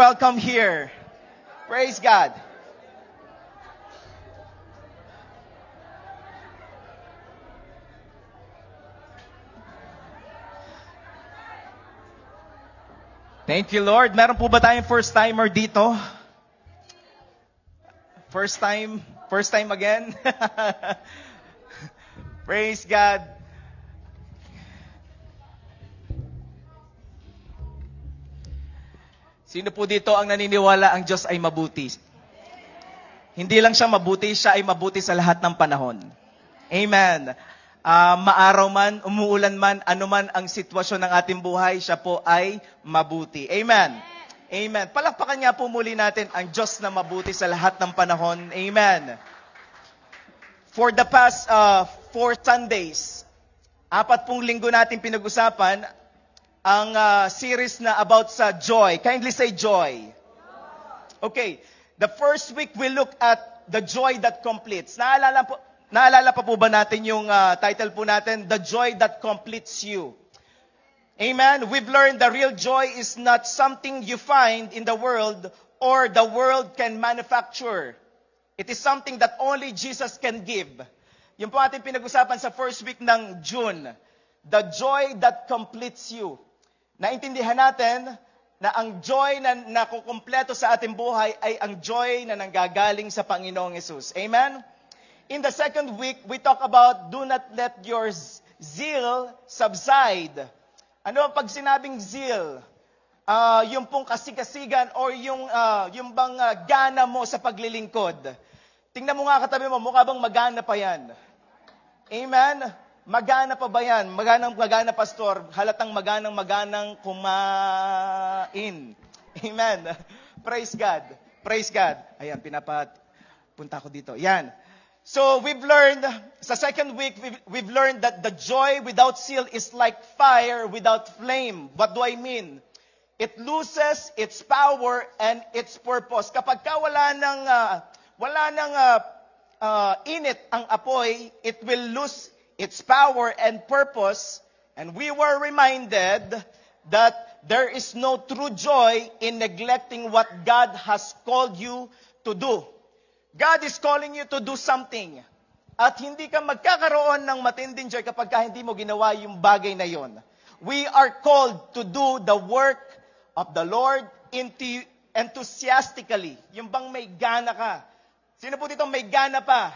welcome here. Praise God. Thank you, Lord. Meron po ba tayong first timer dito? First time again. Praise God. Sino po dito ang naniniwala ang Diyos ay mabuti? Hindi lang siya mabuti, siya ay mabuti sa lahat ng panahon. Amen. Maaraw man, umuulan man, anuman ang sitwasyon ng ating buhay, siya po ay mabuti. Amen. Amen. Palakpakan niya po muli natin ang Diyos na mabuti sa lahat ng panahon. Amen. For the past 4 Sundays, 4 linggo natin pinag-usapan ang series na about sa joy. Kindly say joy. Okay. The first week we look at the joy that completes. Naalala pa po ba natin yung title po natin, The Joy That Completes You? Amen? We've learned the real joy is not something you find in the world or the world can manufacture. It is something that only Jesus can give. Yung po ating pinag-usapan sa first week ng June. The joy that completes you. Naintindihan natin na ang joy na nakukumpleto sa ating buhay ay ang joy na nanggagaling sa Panginoong Hesus. Amen? In the second week, we talk about do not let your zeal subside. Ano ang pag sinabing zeal? Yung pong kasigasigan or yung bang gana mo sa paglilingkod. Tingnan mo nga katabi mo, mukha bang magana pa yan? Amen? Magana pa ba yan? Magana pastor. Halatang maganang kumain. Amen. Praise God. Praise God. Ayan, punta ko dito. Yan. So we've learned, sa second week, we've learned that the joy without zeal is like fire without flame. What do I mean? It loses its power and its purpose. Kapag wala nang init ang apoy, it will lose its power and purpose. And we were reminded that there is no true joy in neglecting what God has called you to do. God is calling you to do something. At hindi ka magkakaroon ng matinding joy kapag hindi mo ginawa yung bagay na yon. We are called to do the work of the Lord enthusiastically. Yung bang may gana ka. Sino po dito may gana pa?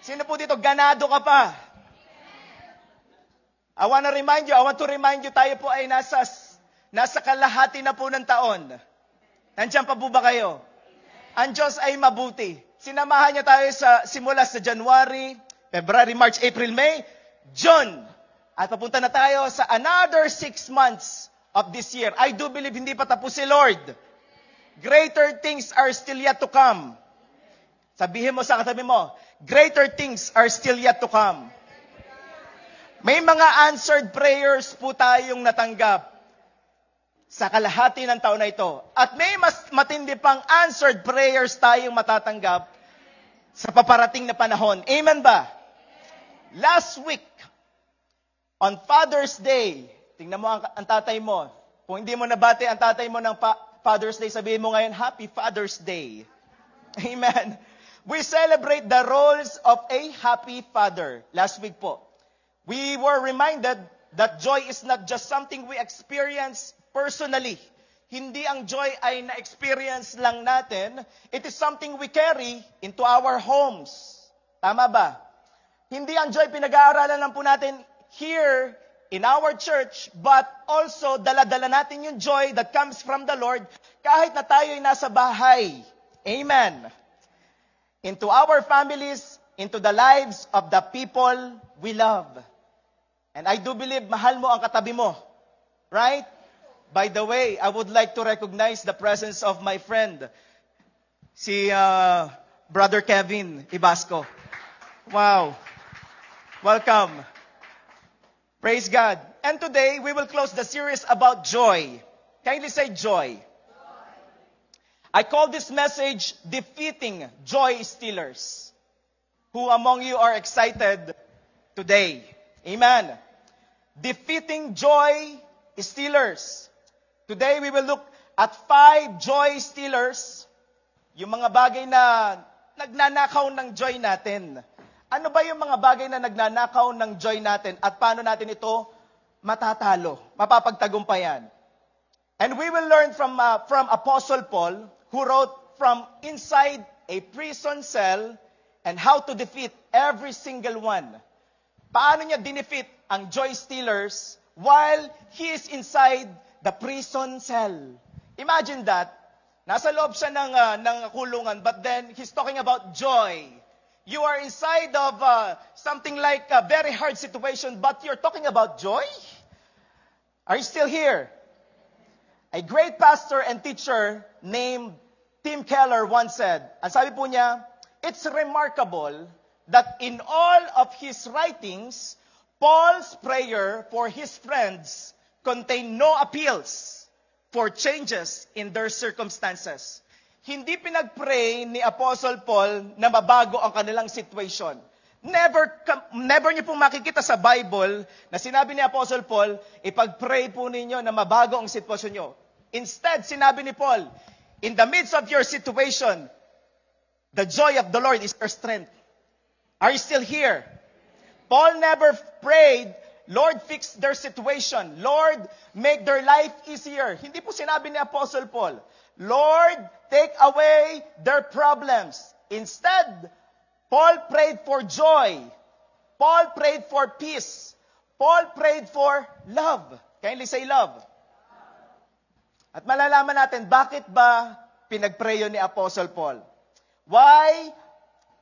Sino po dito ganado ka pa? I want to remind you, tayo po ay nasa kalahati na po ng taon. Nandiyan pa po ba kayo? Ang Diyos ay mabuti. Sinamahan niya tayo simula sa January, February, March, April, May, June. At papunta na tayo sa another 6 months of this year. I do believe hindi pa tapos si Lord. Greater things are still yet to come. Sabihin mo sa katabi mo, greater things are still yet to come. May mga answered prayers po tayong natanggap sa kalahati ng taon na ito. At may mas matindi pang answered prayers tayong matatanggap sa paparating na panahon. Amen ba? Last week, on Father's Day, tingnan mo ang tatay mo. Kung hindi mo nabati ang tatay mo ng Father's Day, sabihin mo ngayon, Happy Father's Day. Amen. We celebrate the roles of a happy father. Last week po. We were reminded that joy is not just something we experience personally. Hindi ang joy ay na-experience lang natin. It is something we carry into our homes. Tama ba? Hindi ang joy pinag-aaralan lang po natin here in our church, but also dala-dala natin yung joy that comes from the Lord kahit na tayo ay nasa bahay. Amen. Into our families, into the lives of the people we love. And I do believe mahal mo ang katabi mo. Right? By the way, I would like to recognize the presence of my friend, si Brother Kevin Ibasco. Wow. Welcome. Praise God. And today, we will close the series about joy. Kindly say joy. I call this message, Defeating Joy Stealers. Who among you are excited today? Amen. Defeating Joy Stealers. Today we will look At 5 joy stealers, yung mga bagay na nagnanakaw ng joy natin. Ano ba yung mga bagay na nagnanakaw ng joy natin at paano natin ito matatalo, mapapagtagumpayan? And we will learn from Apostle Paul, who wrote from inside a prison cell and how to defeat every single one. Paano niya dinefeat ang joy stealers while he is inside the prison cell? Imagine that. Nasa loob siya ng kulungan, but then he's talking about joy. You are inside of something like a very hard situation, but you're talking about joy? Are you still here? A great pastor and teacher named Tim Keller once said, ang sabi po niya, it's remarkable that in all of his writings, Paul's prayer for his friends contain no appeals for changes in their circumstances. Hindi pinag-pray ni Apostle Paul na mabago ang kanilang situation. Never niyo pong makikita sa Bible na sinabi ni Apostle Paul, ipag-pray po ninyo na mabago ang sitwasyon niyo. Instead, sinabi ni Paul, in the midst of your situation, the joy of the Lord is your strength. Are you still here? Paul never prayed, Lord, fix their situation. Lord, make their life easier. Hindi po sinabi ni Apostle Paul, Lord, take away their problems. Instead, Paul prayed for joy. Paul prayed for peace. Paul prayed for love. Kindly say love. At malalaman natin, bakit ba pinagprayo ni Apostle Paul? Why?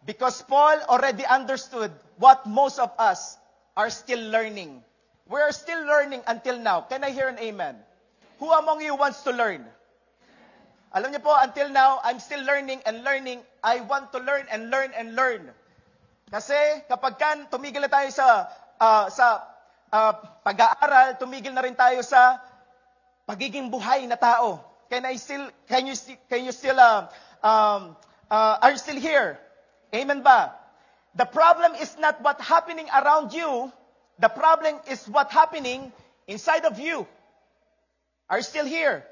Because Paul already understood what most of us are still learning. We are still learning until now. Can I hear an amen? Who among you wants to learn? Alam niyo po, until now, I'm still learning and learning. I want to learn and learn and learn. Kasi kapag tumigil na tayo sa pag-aaral, tumigil na rin tayo sa pagiging buhay na tao. Are you still here? Amen ba? The problem is not what's happening around you. The problem is what's happening inside of you. Are you still here?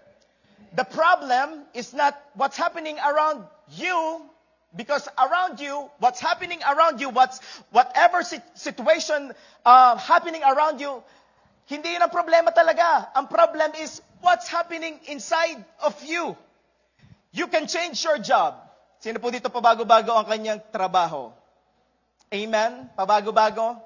The problem is not what's happening around you, because around you, what's happening around you, whatever situation happening around you, hindi yun ang problema talaga. Ang problem is what's happening inside of you. You can change your job. Sino po dito pabago-bago ang kanyang trabaho? Amen? Pabago-bago?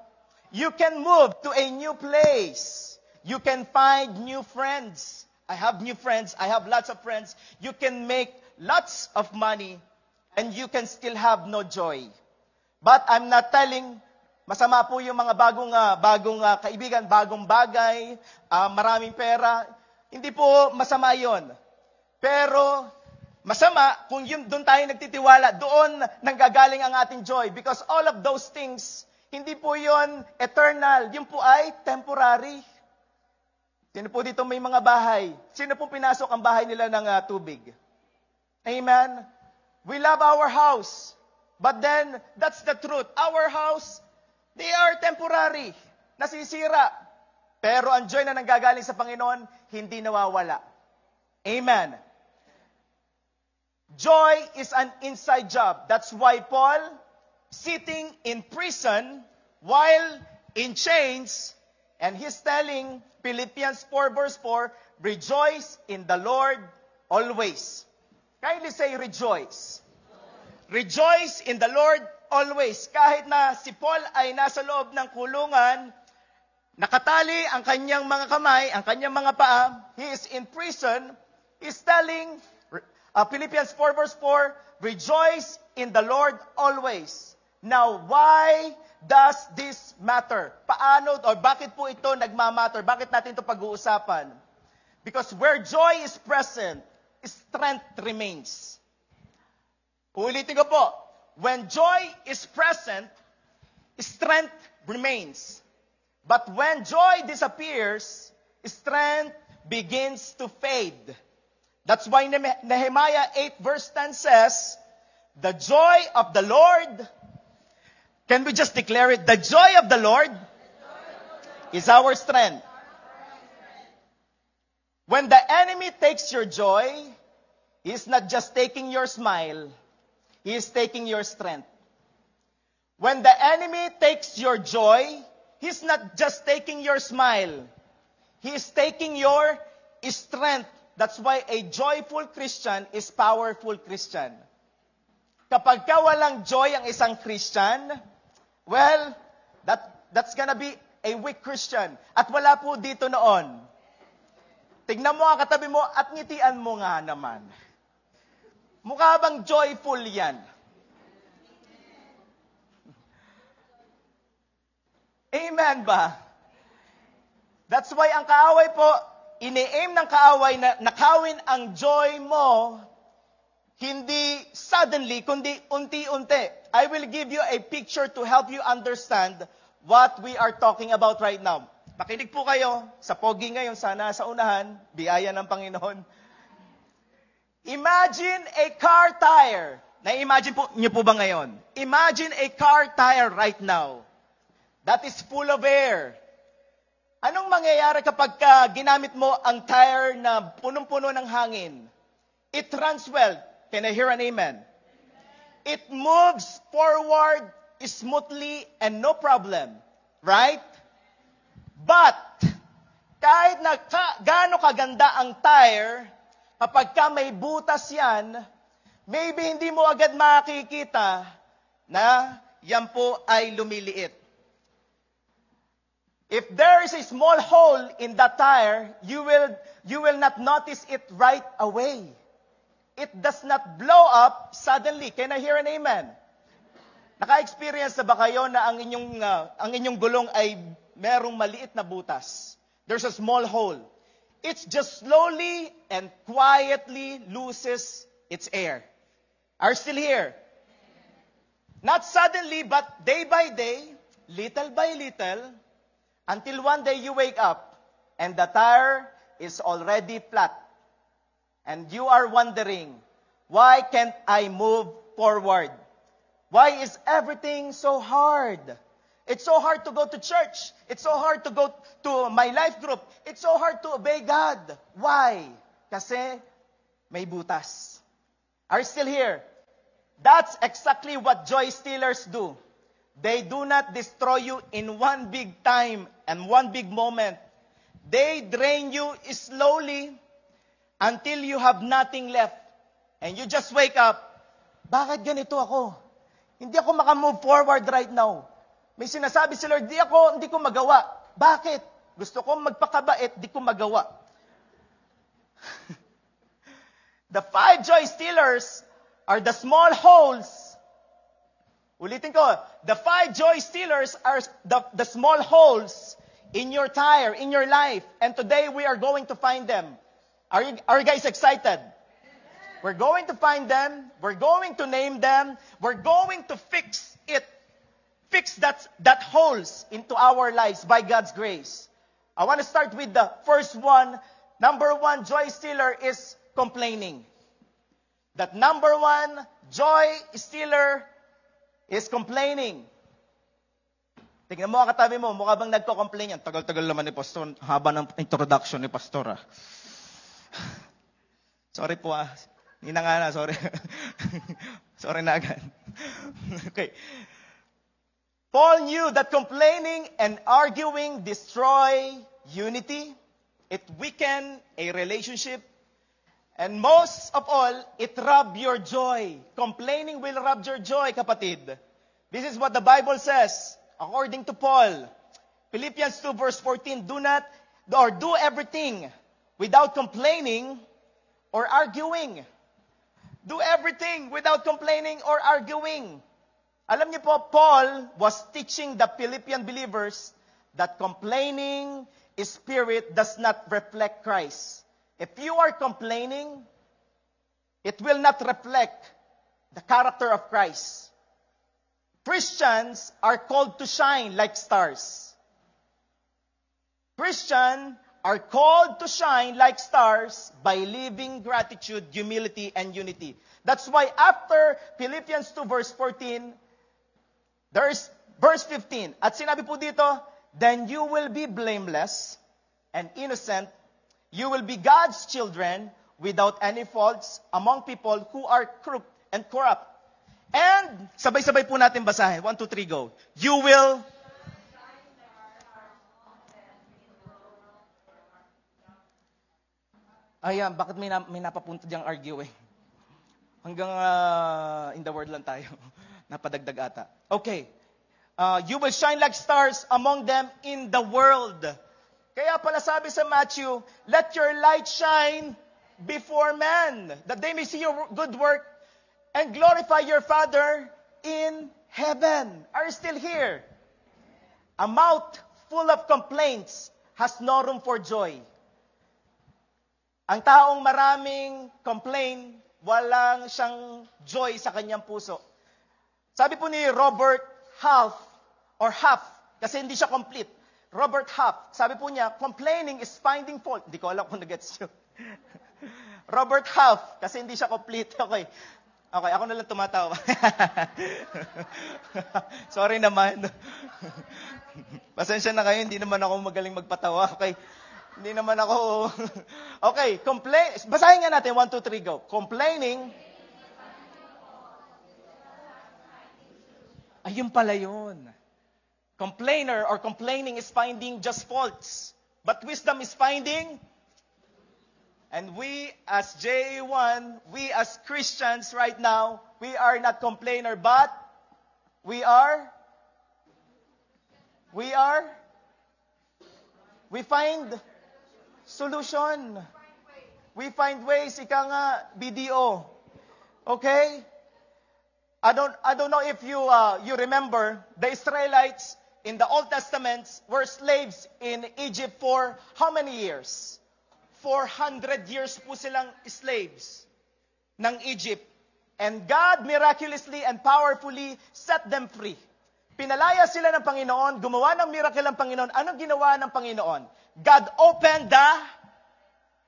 You can move to a new place. You can find new friends. I have new friends. I have lots of friends. You can make lots of money and you can still have no joy. But I'm not telling, masama po yung mga bagong kaibigan, bagong bagay, maraming pera. Hindi po masama yon. Pero masama kung doon tayo nagtitiwala, doon nanggagaling ang ating joy. Because all of those things, hindi po yon eternal. Yun po ay temporary. Sino po dito may mga bahay? Sino po pinasok ang bahay nila ng tubig? Amen? We love our house. But then, that's the truth. Our house, they are temporary. Nasisira. Pero ang joy na nanggagaling sa Panginoon, hindi nawawala. Amen? Joy is an inside job. That's why Paul, sitting in prison while in chains, and he's telling Philippians 4 verse 4, rejoice in the Lord always. Kindly say rejoice. Rejoice in the Lord always. Kahit na si Paul ay nasa loob ng kulungan, nakatali ang kanyang mga kamay, ang kanyang mga paa, he is in prison, he's telling Philippians 4 verse 4, rejoice in the Lord always. Now, why does this matter? Paano o bakit po ito nagmamatter? Bakit natin ito pag-uusapan? Because where joy is present, strength remains. Ulitin ko po. When joy is present, strength remains. But when joy disappears, strength begins to fade. That's why Nehemiah 8 verse 10 says, the joy of the Lord, can we just declare it? The joy of the Lord is our strength. When the enemy takes your joy, he's not just taking your smile, he is taking your strength. When the enemy takes your joy, he's not just taking your smile, he is taking your strength. That's why a joyful Christian is powerful Christian. Kapag ka walang joy ang isang Christian, well, that's gonna be a weak Christian. At wala po dito noon. Tignan mo ang katabi mo at ngitian mo nga naman. Mukha bang joyful yan? Amen ba? That's why ang kaaway po, ini-aim ng kaaway na nakawin ang joy mo, hindi suddenly, kundi unti-unti. I will give you a picture to help you understand what we are talking about right now. Makinig po kayo, sa pogi ngayon, sana sa unahan, biyaya ng Panginoon. Imagine a car tire. Na-imagine po niyo po ba ngayon? Imagine a car tire right now. That is full of air. Anong mangyayari kapag ginamit mo ang tire na punong-puno ng hangin? It runs well. Can I hear an amen? It moves forward smoothly and no problem. Right? But, kahit na gaano kaganda ang tire, kapag may butas yan, maybe hindi mo agad makikita na yan po ay lumiliit. If there is a small hole in that tire, you will not notice it right away. It does not blow up suddenly. Can I hear an amen? Naka-experience na ba kayo na ang inyong gulong ay merong maliit na butas? There's a small hole. It just slowly and quietly loses its air. Are still here? Not suddenly, but day by day, little by little, until one day you wake up and the tire is already flat. And you are wondering, why can't I move forward? Why is everything so hard? It's so hard to go to church. It's so hard to go to my life group. It's so hard to obey God. Why? Kasi may butas. Are you still here? That's exactly what joy stealers do. They do not destroy you in one big time and one big moment. They drain you slowly until you have nothing left. And you just wake up, bakit ganito ako? Hindi ako makamove forward right now. May sinasabi si Lord, hindi ko magawa. Bakit? Gusto ko magpakabait, di ko magawa. The 5 joy stealers are the small holes. Ulitin ko, the 5 joy stealers are the small holes in your tire, in your life. And today we are going to find them. Are you guys excited? We're going to find them. We're going to name them. We're going to fix it. Fix that holes into our lives by God's grace. I want to start with the first one. Number 1 joy stealer is complaining. That number 1 joy stealer is complaining. Tingnan mo ang katabi mo, mukha bang nagko-complain yan? Tagal-tagal naman ni Pastor. Haba ng introduction ni Pastor. Sorry po Hindi na nga na, sorry. Sorry na agad. Okay. Paul knew that complaining and arguing destroy unity. It weaken a relationship. And most of all, it rob your joy. Complaining will rob your joy, kapatid. This is what the Bible says, according to Paul. Philippians 2 verse 14, do everything without complaining or arguing. Do everything without complaining or arguing. Alam niyo po, Paul was teaching the Philippian believers that complaining spirit does not reflect Christ. If you are complaining, it will not reflect the character of Christ. Christians are called to shine like stars. Christians are called to shine like stars by living gratitude, humility, and unity. That's why after Philippians 2 verse 14, there's verse 15. At sinabi po dito, then you will be blameless and innocent You will be God's children without any faults among people who are crooked and corrupt. And, sabay-sabay po natin basahin. 1, 2, 3, go. You will... Ayan, bakit may napapunta diyang argue eh? Hanggang in the word lang tayo. Napadagdag ata. Okay. You will shine like stars among them in the world. Kaya pala sabi sa Matthew, let your light shine before men, that they may see your good work and glorify your Father in heaven. Are you still here? A mouth full of complaints has no room for joy. Ang taong maraming complain, walang siyang joy sa kanyang puso. Sabi po ni Robert Half, kasi hindi siya complete. Robert Half, sabi po niya, complaining is finding fault. Hindi ko alam kung nag-gets nyo. Robert Half, kasi hindi siya complete. Okay, ako na lang tumatawa. Sorry naman. Pasensya na kayo, hindi naman ako magaling magpatawa. Okay, hindi naman ako... Okay, basahin nga natin, 1, 2, 3, go. Complaining... Ayun pala yun. Complainer or complaining is finding just faults. But wisdom is finding... And we as J1, we as Christians right now, we are not complainer, but we find solution. We find ways, ika nga, BDO. Okay? I don't know if you remember, the Israelites in the Old Testament were slaves in Egypt for how many years? 400 years po silang slaves ng Egypt. And God miraculously and powerfully set them free. Pinalaya sila ng Panginoon, gumawa ng miracle ng Panginoon. Anong ginawa ng Panginoon? God opened the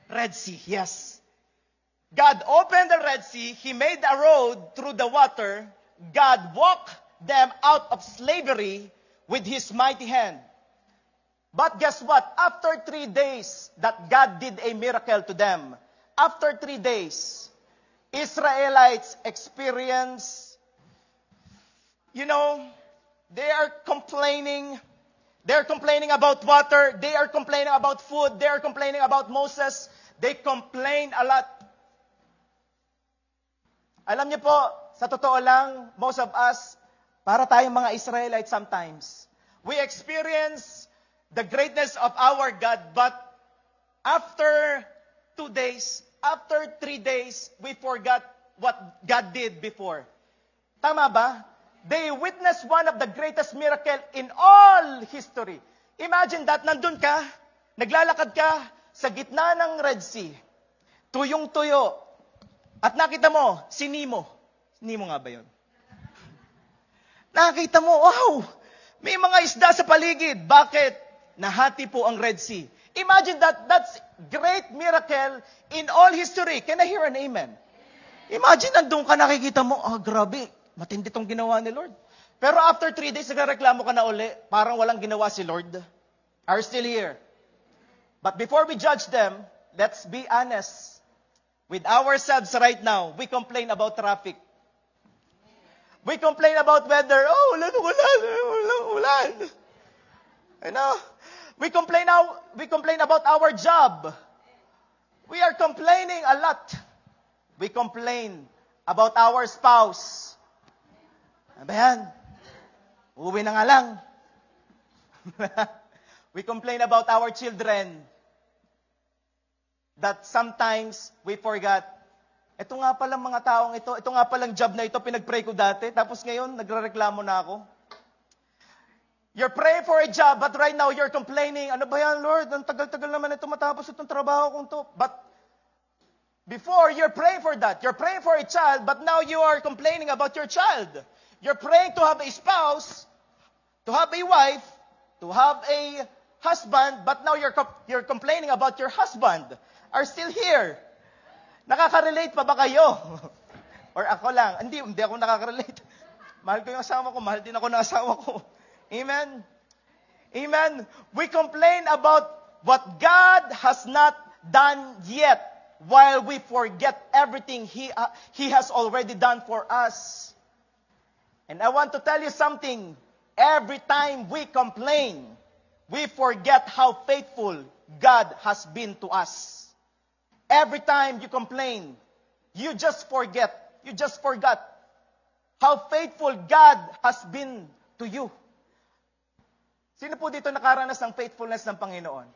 Red Sea. Yes. God opened the Red Sea. He made a road through the water. God walked them out of slavery with His mighty hand. But guess what? After 3 days that God did a miracle to them, after 3 days, Israelites experience, they are complaining. They're complaining about water. They are complaining about food. They are complaining about Moses. They complain a lot. Alam niyo po, sa totoo lang, most of us, para tayong mga Israelites sometimes, we experience the greatness of our God, but after 2 days, after 3 days, we forgot what God did before. Tama ba? They witnessed one of the greatest miracle in all history. Imagine that, nandun ka, naglalakad ka sa gitna ng Red Sea, tuyong-tuyo, at nakita mo, si Nemo. Nemo nga ba yun? Nakita mo, wow! May mga isda sa paligid. Bakit? Nahati po ang Red Sea. Imagine that's great miracle in all history. Can I hear an amen? Imagine nandun ka, nakikita mo, grabe, matindi tong ginawa ni Lord. Pero after 3 days, nagreklamo ka na uli, parang walang ginawa si Lord. Are still here. But before we judge them, let's be honest with ourselves right now. We complain about traffic. We complain about weather. Ulan. We complain about our job. We are complaining a lot. We complain about our spouse. Ano ba yan? Uuwi na nga lang. We complain about our children. That sometimes we forgot. Ito nga palang mga taong ito nga palang job na ito, pinag-pray ko dati, tapos ngayon, nagre-reklamo na ako. You're praying for a job, but right now you're complaining, ano ba yan, Lord? Ang tagal-tagal naman ito matapos itong trabaho kong to. But before, you're praying for that. You're praying for a child, but now you are complaining about your child. You're praying to have a spouse, to have a wife, to have a husband, but now you're complaining about your husband. Are still here. Nakaka-relate pa ba kayo? Or ako lang? Hindi ako nakaka-relate. Mahal ko yung asawa ko, mahal din ako ng asawa ko. Amen? Amen? We complain about what God has not done yet, while we forget everything He has already done for us. And I want to tell you something. Every time we complain, we forget how faithful God has been to us. Every time you complain, you just forgot how faithful God has been to you. Sino po dito nakaranas ng faithfulness ng Panginoon?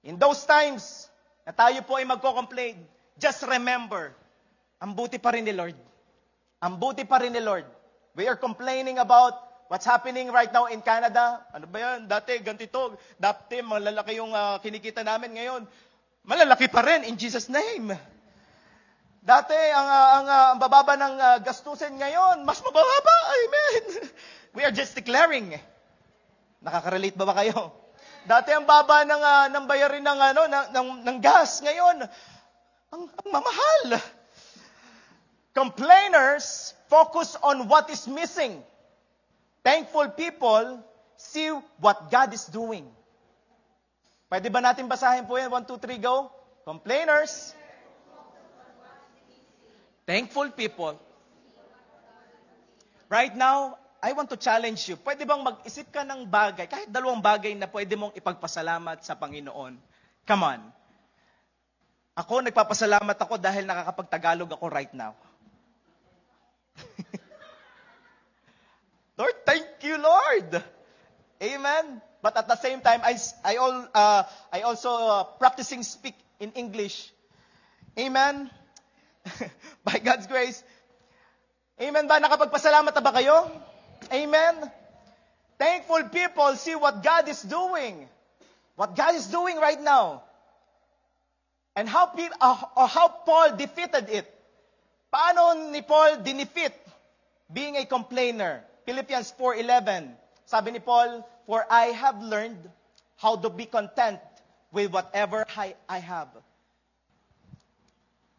In those times na tayo po ay magko-complain, just remember, ang buti pa rin ni Lord. Ang buti pa rin ni Lord. We are complaining about what's happening right now in Canada. Ano ba yan? Dati, ganito. Dati, malalaki yung kinikita namin. Ngayon, malalaki pa rin in Jesus' name. Dati, ang bababa ng gastusin ngayon, mas mababa. Amen. We are just declaring. Nakaka-relate ba kayo? Dati ang baba ng bayarin ng gas ngayon, ang mamahal. Complainers focus on what is missing. Thankful people see what God is doing. Pwede ba natin basahin po yan? 1, 2, 3, go. Complainers. Thankful people. Right now, I want to challenge you. Pwede bang mag-isip ka ng bagay, kahit 2 bagay na pwede mong ipagpasalamat sa Panginoon? Come on. Ako, nagpapasalamat ako dahil nakakapagtagalog ako right now. Lord, thank you, Lord. Amen. But at the same time, I also practicing speak in English. Amen. By God's grace. Amen ba? Nakapagpasalamat na ba kayo? Amen. Thankful people see what God is doing. What God is doing right now. And how Paul defeated it. Paano ni Paul dinefeat being a complainer? Philippians 4:11. Sabi ni Paul, "For I have learned how to be content with whatever I have."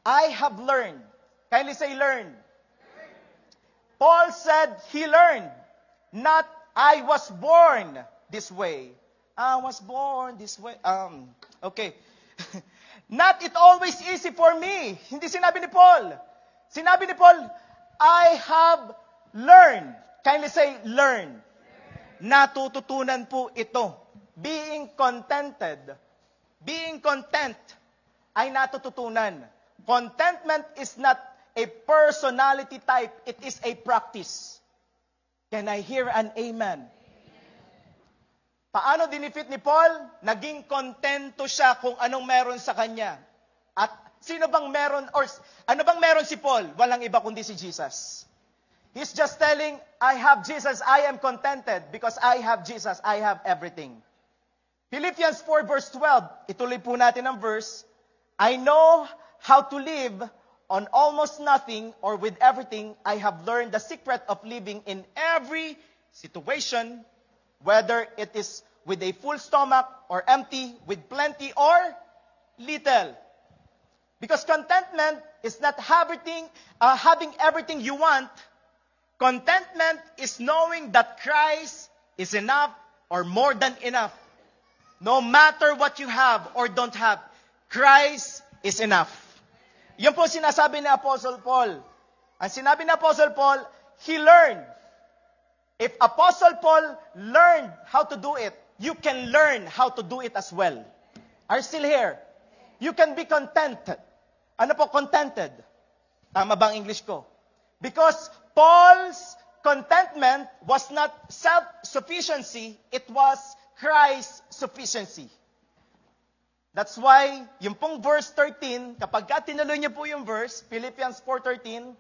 I have learned. Kindly say learned. Paul said he learned, not I was born this way. I was born this way. Okay. Not it always easy for me. Hindi sinabi ni Paul. Sinabi ni Paul, I have learned. Kindly say learn. Natututunan po ito. Being contented. Being content ay natututunan. Contentment is not a personality type, it is a practice. Can I hear an amen? Paano dinefeat ni Paul? Naging kontento siya kung anong meron sa kanya. At sino bang meron, or ano bang meron si Paul? Walang iba kundi si Jesus. He's just telling, I have Jesus, I am contented because I have Jesus, I have everything. Philippians 4 verse 12, ituloy po natin ang verse, I know how to live on almost nothing or with everything. I have learned the secret of living in every situation, whether it is with a full stomach or empty, with plenty or little. Because contentment is not having everything you want. Contentment is knowing that Christ is enough or more than enough. No matter what you have or don't have, Christ is enough. Yun po sinasabi ni Apostle Paul. Ang sinabi ni Apostle Paul, he learned. If Apostle Paul learned how to do it, you can learn how to do it as well. Are you still here? You can be contented. Ano po, contented? Tama ba ang English ko? Because Paul's contentment was not self-sufficiency, it was Christ's sufficiency. That's why, yung pong verse 13, kapag tinuloy niyo po yung verse, Philippians 4:13,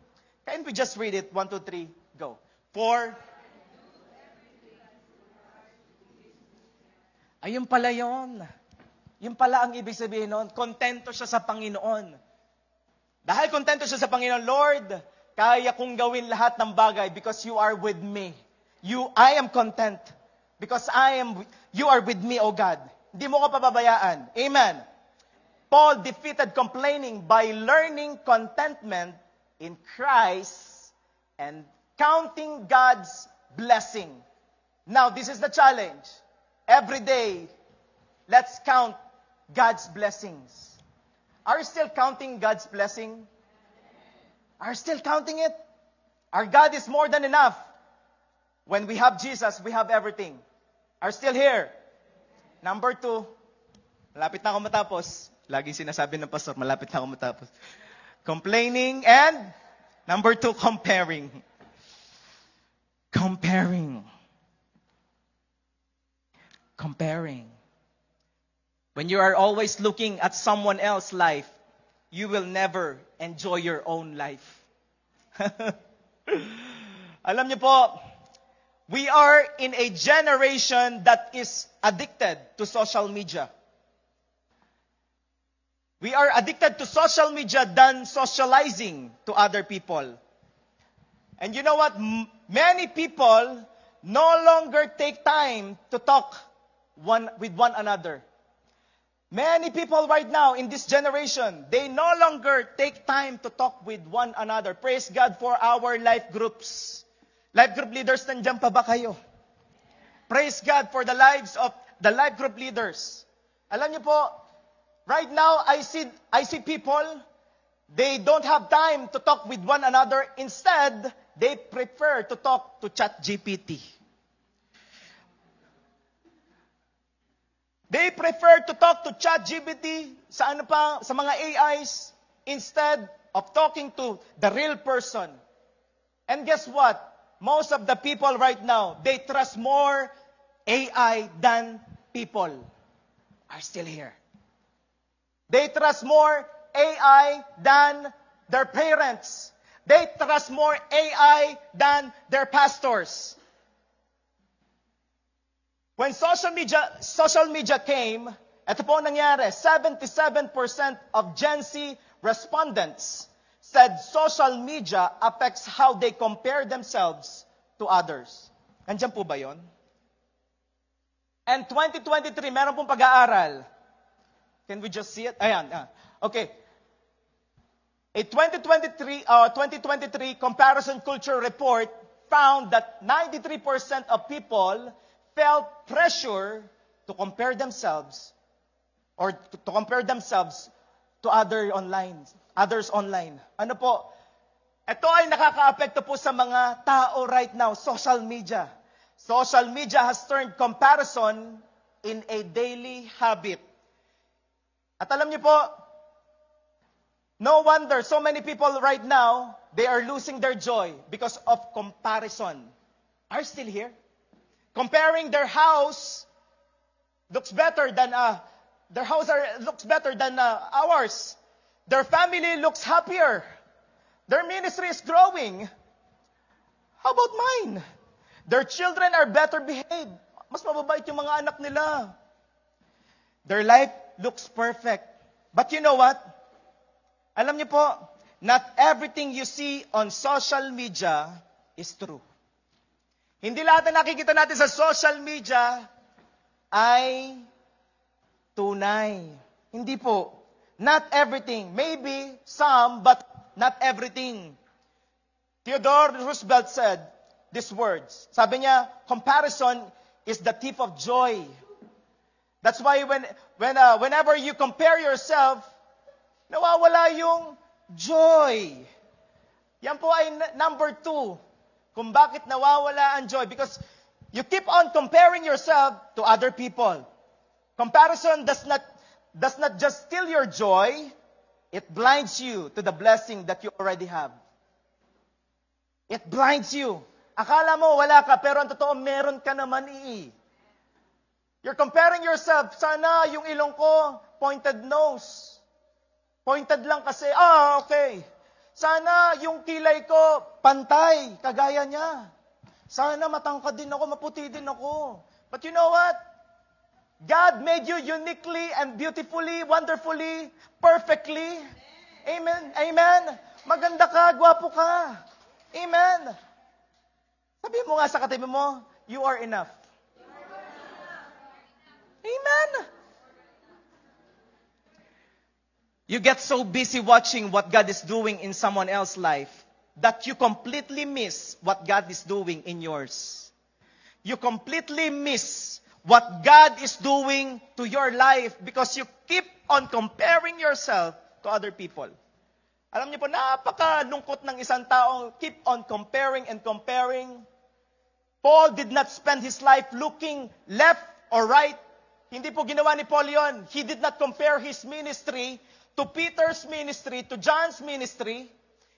can we just read it? 1, 2, 3, go. For, ayun pala yun. Yun pala ang ibig sabihin nun. Kontento siya sa Panginoon. Dahil kontento siya sa Panginoon, Lord, kaya kong gawin lahat ng bagay because you are with me. I am content because you are with me, O God. Hindi mo ko pababayaan. Amen. Paul defeated complaining by learning contentment in Christ and counting God's blessing. Now, this is the challenge. Every day, let's count God's blessings. Are you still counting God's blessing? Are you still counting it? Our God is more than enough. When we have Jesus, we have everything. Are you still here? Number 2, malapit na ako matapos. Laging sinasabi ng pastor, malapit na ako matapos. Complaining and number 2, comparing. Comparing. Comparing. When you are always looking at someone else's life, you will never enjoy your own life. Alam niyo po, we are in a generation that is addicted to social media. We are addicted to social media than socializing to other people. And you know what? Many people no longer take time to talk with one another. Many people right now in this generation, they no longer take time to talk with one another. Praise God for our life groups. Life group leaders, nandiyan pa ba kayo? Praise God for the lives of the life group leaders. Alam niyo po, right now, I see people, they don't have time to talk with one another. Instead, they prefer to talk to ChatGPT. They prefer to talk to ChatGPT sa mga AIs instead of talking to the real person. And guess what? Most of the people right now, they trust more AI than people are still here. They trust more AI than their parents. They trust more AI than their pastors. When social media came, ito po ang nangyari, 77% of Gen Z respondents said social media affects how they compare themselves to others. Nandiyan po ba yon? And 2023, meron pong pag-aaral. Can we just see it? Ayan. Okay. A 2023 comparison culture report found that 93% of people felt pressure to compare themselves to others online. Ano po? Ito ay nakaka-apekto po sa mga tao right now, social media. Social media has turned comparison in a daily habit. At alam niyo po, no wonder so many people right now, they are losing their joy because of comparison. Are you still here? Comparing their house looks better than ours. Their family looks happier. Their ministry is growing. How about mine? Their children are better behaved. Mas mababait yung mga anak nila. Their life looks perfect. But you know what? Alam niyo po, not everything you see on social media is true. Hindi lahat na nakikita natin sa social media ay tunay. Hindi po. Not everything. Maybe some, but not everything. Theodore Roosevelt said these words. Sabi niya, comparison is the thief of joy. That's why whenever you compare yourself, nawawala yung joy. Yan po ay number 2. Kung bakit nawawala ang joy. Because you keep on comparing yourself to other people. Comparison does not just steal your joy, it blinds you to the blessing that you already have. It blinds you. Akala mo wala ka, pero ang totoo meron ka naman . You're comparing yourself. Sana yung ilong ko, pointed nose. Pointed lang kasi, okay. Sana yung kilay ko, pantay, kagaya niya. Sana matangkad din ako, maputi din ako. But you know what? God made you uniquely and beautifully, wonderfully, perfectly. Amen? Amen? Maganda ka, gwapo ka. Amen? Sabi mo nga sa katabi mo, you are enough. Amen? You get so busy watching what God is doing in someone else's life that you completely miss what God is doing in yours. You completely miss what God is doing to your life because you keep on comparing yourself to other people. Alam niyo po, napakalungkot ng isang taong keep on comparing and comparing. Paul did not spend his life looking left or right. Hindi po ginawa ni Paul yon. He did not compare his ministry to Peter's ministry, to John's ministry.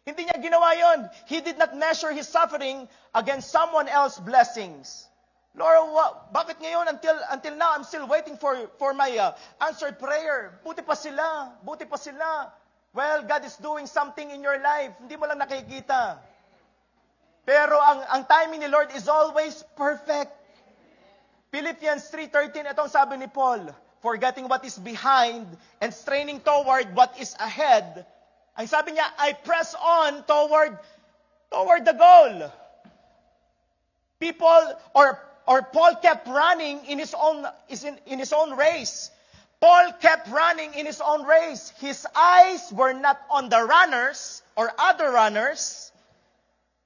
Hindi niya ginawa yon. He did not measure his suffering against someone else's blessings. Lord, bakit ngayon until now I'm still waiting for my answered prayer? Buti pa sila. Well, God is doing something in your life. Hindi mo lang nakikita. Pero ang timing ni Lord is always perfect. Philippians 3:13, ito ang sabi ni Paul, forgetting what is behind and straining toward what is ahead. Ang sabi niya, I press on toward the goal. People or Paul kept running in his own race. Paul kept running in his own race. His eyes were not on the runners or other runners.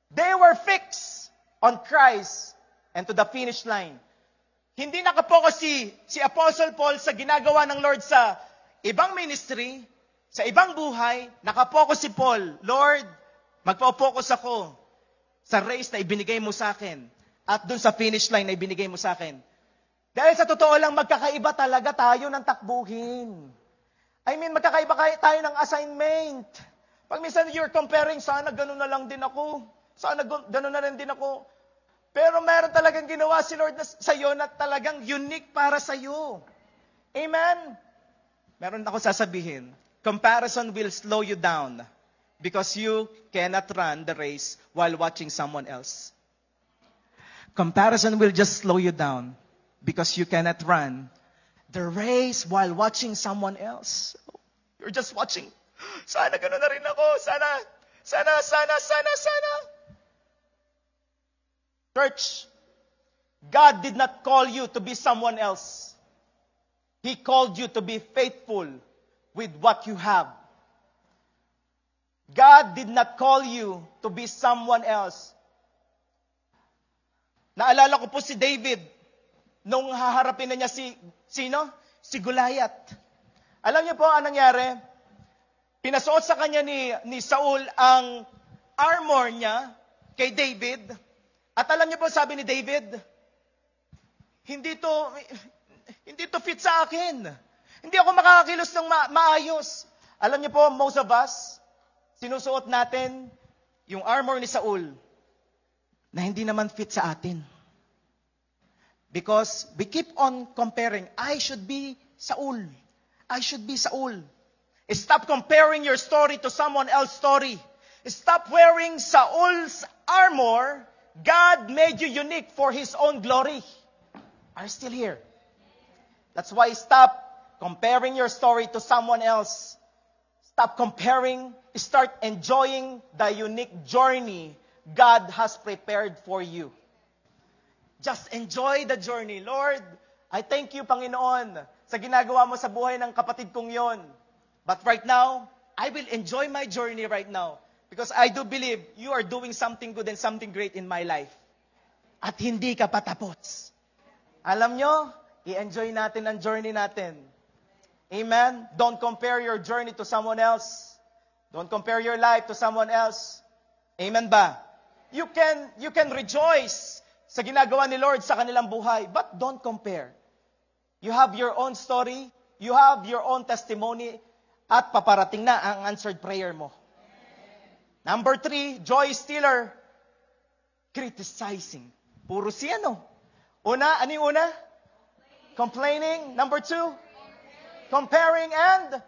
They were fixed on Christ and to the finish line. Hindi nakapokus si Apostle Paul sa ginagawa ng Lord sa ibang ministry, sa ibang buhay. Nakapokus si Paul, Lord, magpo-focus ako sa race na ibinigay mo sa akin at dun sa finish line na ibinigay mo sa akin. Dahil sa totoo lang, magkakaiba talaga tayo ng takbuhin. Magkakaiba tayo ng assignment. Pag minsan you're comparing, sana ganun na lang din ako. Sana ganun na lang din ako. Pero meron talagang ginawa si Lord sa iyo na talagang unique para sa iyo. Amen? Meron ako sasabihin. Comparison will slow you down because you cannot run the race while watching someone else. Comparison will just slow you down because you cannot run the race while watching someone else. You're just watching. Sana gano'n na rin ako. Sana. Church, God did not call you to be someone else. He called you to be faithful with what you have. God did not call you to be someone else. Naalala ko po si David nung haharapin na niya si Goliath. Alam niyo po anong nangyari? Pinasuot sa kanya ni Saul ang armor niya kay David. At alam niyo po sabi ni David, hindi to fit sa akin. Hindi ako makakakilos ng maayos. Alam niyo po, most of us, sinusuot natin yung armor ni Saul na hindi naman fit sa atin. Because we keep on comparing, I should be Saul. Stop comparing your story to someone else's story. Stop wearing Saul's armor. God made you unique for His own glory. Are you still here? That's why stop comparing your story to someone else. Stop comparing. Start enjoying the unique journey God has prepared for you. Just enjoy the journey. Lord, I thank you, Panginoon, sa ginagawa mo sa buhay ng kapatid kong yon. But right now, I will enjoy my journey right now. Because I do believe you are doing something good and something great in my life. At hindi ka patapos. Alam nyo, i-enjoy natin ang journey natin. Amen? Don't compare your journey to someone else. Don't compare your life to someone else. Amen ba? You can rejoice sa ginagawa ni Lord sa kanilang buhay, but don't compare. You have your own story, you have your own testimony, at paparating na ang answered prayer mo. Number 3, joy stealer, criticizing. Puro siya, no? Una, ano yung una? Complaining. Number 2, comparing and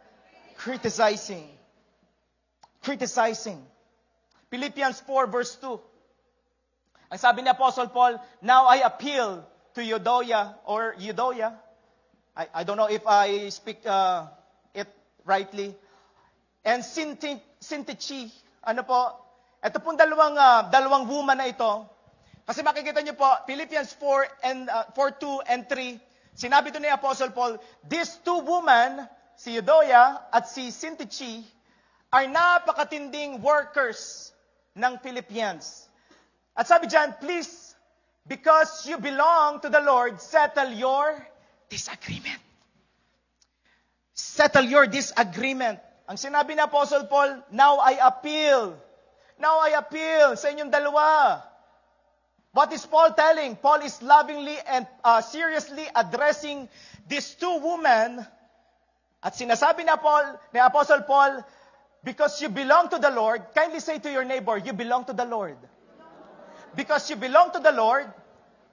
criticizing. Criticizing. Philippians 4 verse 2. Ang sabi ni Apostle Paul, now I appeal to Euodia. I don't know if I speak it rightly. And Syntyche. Ano po? Ito pong dalawang woman na ito. Kasi makikita niyo po, Philippians 4:2 and 3, sinabi doon ni Apostle Paul, these two women, si Euodia at si Syntyche, are napakatinding workers ng Philippians. At sabi diyan, please Because you belong to the Lord, settle your disagreement. Settle your disagreement. Ang sinabi ni Apostle Paul, now I appeal. Now I appeal sa inyong dalawa. What is Paul telling? Paul is lovingly and seriously addressing these two women. At sinasabi ni Apostle Paul, because you belong to the Lord, kindly say to your neighbor, you belong to the Lord. Because you belong to the Lord,